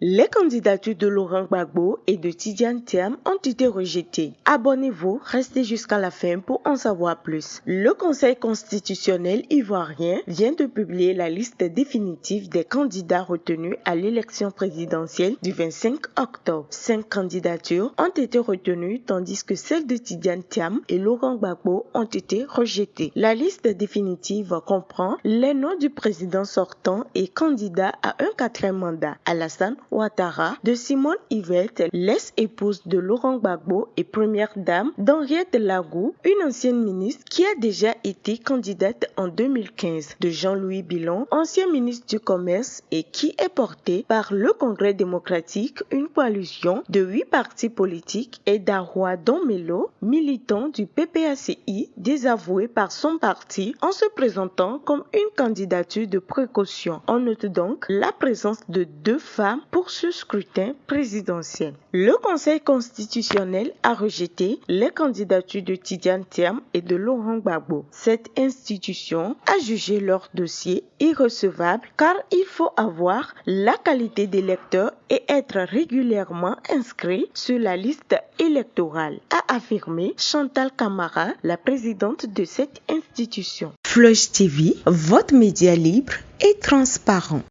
Les candidatures de Laurent Gbagbo et de Tidiane Thiam ont été rejetées. Abonnez-vous, restez jusqu'à la fin pour en savoir plus. Le Conseil constitutionnel ivoirien vient de publier la liste définitive des candidats retenus à l'élection présidentielle du 25 octobre. 5 candidatures ont été retenues tandis que celles de Tidiane Thiam et Laurent Gbagbo ont été rejetées. La liste définitive comprend les noms du président sortant et candidat à un 4e mandat, Alassane Ouattara, de Simone Yvette, l'ex-épouse de Laurent Gbagbo et première dame d'Henriette Lagou, une ancienne ministre qui a déjà été candidate en 2015, de Jean-Louis Bilon, ancien ministre du Commerce et qui est porté par le Congrès démocratique, une coalition de 8 partis politiques, et d'Arwa Donmelo, militant du PPACI, désavoué par son parti en se présentant comme une candidature de précaution. On note donc la présence de 2 femmes pour ce scrutin présidentiel. Le Conseil constitutionnel a rejeté les candidatures de Tidiane Thiam et de Laurent Gbagbo. Cette institution a jugé leur dossier irrecevable car il faut avoir la qualité d'électeur et être régulièrement inscrit sur la liste électorale, a affirmé Chantal Camara, la présidente de cette institution. Flush TV, votre média libre et transparent.